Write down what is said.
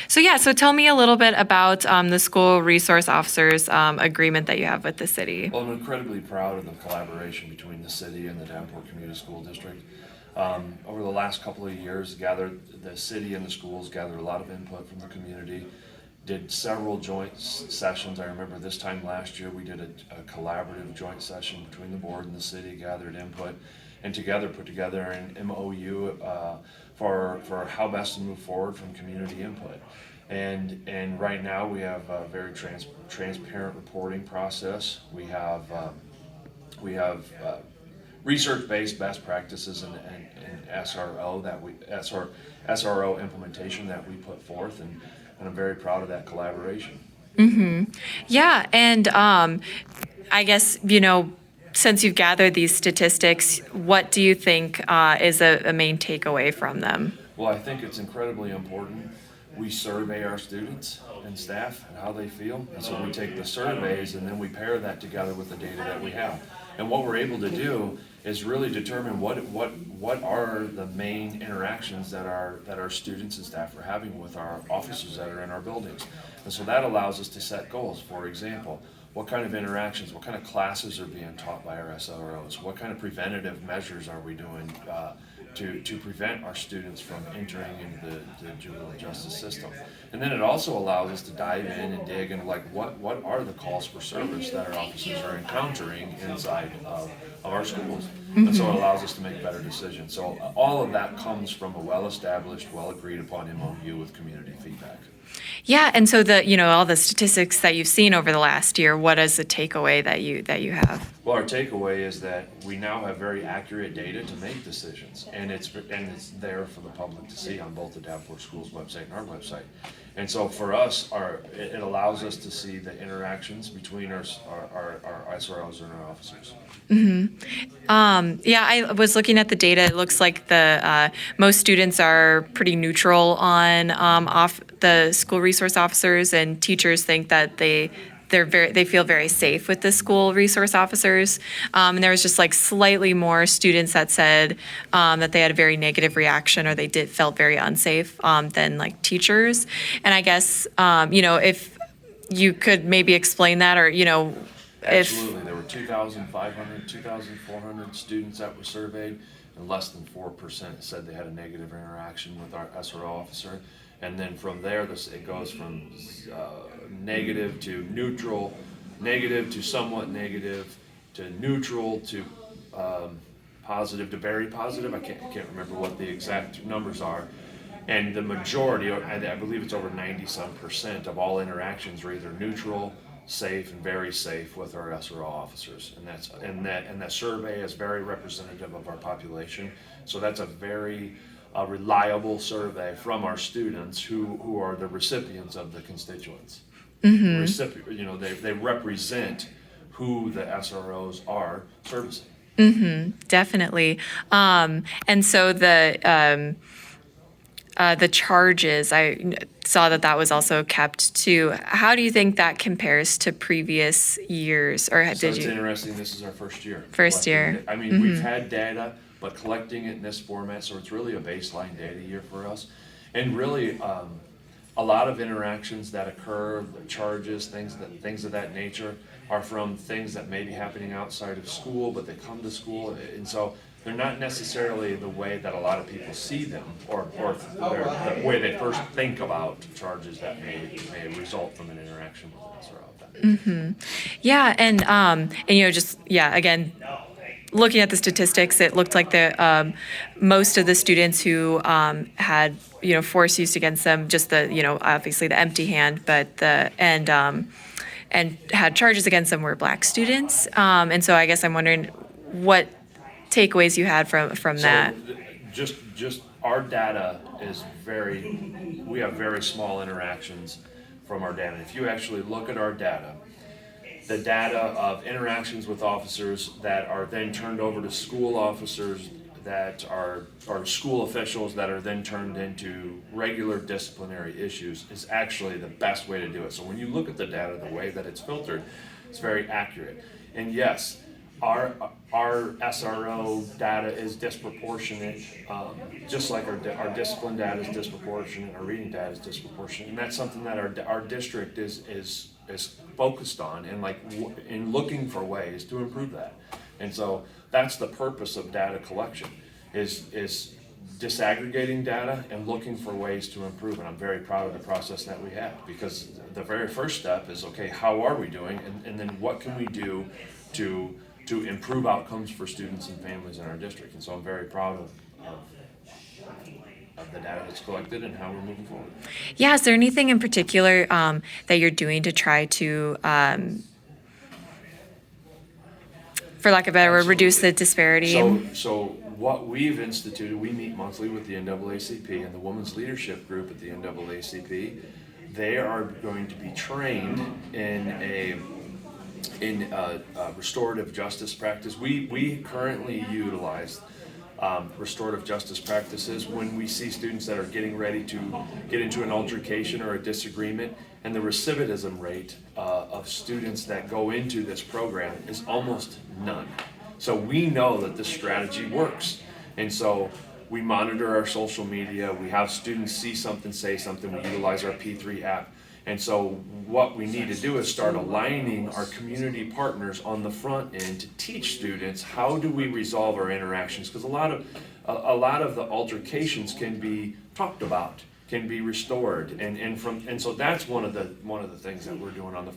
So tell me a little bit about the school resource officers agreement that you have with the city. Well, I'm incredibly proud of the collaboration between the city and the Davenport Community School District. Over the last couple of years, the city and the schools gathered a lot of input from the community, did several joint sessions. I remember this time last year we did a collaborative joint session between the board and the city, gathered input, and together put together an MOU for how best to move forward from community input. And right now we have a very transparent reporting process. We have research-based best practices and SRO implementation that we put forth, and I'm very proud of that collaboration. Yeah, and I guess, since you've gathered these statistics, what do you think is a main takeaway from them? Well, I think it's incredibly important. We survey our students and staff and how they feel. And so we take the surveys and then we pair that together with the data that we have. And what we're able to do is really determine what are the main interactions that our students and staff are having with our officers that are in our buildings. And so that allows us to set goals. For example, what kind of interactions, what kind of classes are being taught by our SROs? What kind of preventative measures are we doing to prevent our students from entering into the juvenile justice system? And then it also allows us to dive in and dig into what are the calls for service that our officers are encountering inside of our schools. And so it allows us to make better decisions. So all of that comes from a well-established, well-agreed upon MOU with community feedback. Yeah, and so all the statistics that you've seen over the last year, what is the takeaway that you have? Well, our takeaway is that we now have very accurate data to make decisions, and it's there for the public to see on both the Davenport Schools website and our website. And so for us, it allows us to see the interactions between our SROs and our officers. Yeah, I was looking at the data. It looks like most students are pretty neutral on the school resource officers, and teachers think that they feel very safe with the school resource officers. And there was just slightly more students that said that they had a very negative reaction or they felt very unsafe than teachers. And I guess if you could maybe explain that, or Absolutely. There were 2,500, 2,400 students that were surveyed, and less than 4% said they had a negative interaction with our SRO officer. And then from there, it goes from negative to neutral, negative to somewhat negative, to neutral, to positive, to very positive. I can't remember what the exact numbers are. And the majority, I believe it's over 90-some% of all interactions are either neutral, safe, and very safe with our SRO officers, and that survey is very representative of our population. So that's a very reliable survey from our students who are the recipients of the constituents. They represent who the SROs are servicing. Definitely. And so the charges, I saw that was also kept too. How do you think that compares to previous years? Or It's interesting. This is our first year. First year. I mean, we've had data, but collecting it in this format, so it's really a baseline data year for us. And really, a lot of interactions that occur, charges, things of that nature, are from things that may be happening outside of school, but they come to school, and so they're not necessarily the way that a lot of people see them, or the way they first think about charges that may result from an interaction with us or that. Yeah, and again, looking at the statistics, it looked like most of the students who had force used against them, just obviously the empty hand, but and had charges against them were Black students, and so I guess I'm wondering what takeaways you had from that. Just our data is we have very small interactions from our data. If you actually look at our data, the data of interactions with officers that are then turned over to school officers that are school officials that are then turned into regular disciplinary issues is actually the best way to do it. So when you look at the data, the way that it's filtered, it's very accurate. And yes, our SRO data is disproportionate, just like our discipline data is disproportionate, our reading data is disproportionate, and that's something that our district is focused on, and in looking for ways to improve that. And so that's the purpose of data collection, is disaggregating data and looking for ways to improve. And I'm very proud of the process that we have, because the very first step is, okay, how are we doing, and then what can we do to improve outcomes for students and families in our district. And so I'm very proud of the data that's collected and how we're moving forward. Yeah, is there anything in particular that you're doing to try to, for lack of a better word, reduce the disparity? So what we've instituted, we meet monthly with the NAACP and the Women's Leadership Group at the NAACP. They are going to be trained in restorative justice practice. We currently utilize restorative justice practices when we see students that are getting ready to get into an altercation or a disagreement, and the recidivism rate of students that go into this program is almost none. So we know that this strategy works, and so we monitor our social media. We have students see something, say something. We utilize our P3 app. And so what we need to do is start aligning our community partners on the front end to teach students how do we resolve our interactions, because a lot of the altercations can be talked about, can be restored, and so that's one of the things that we're doing on the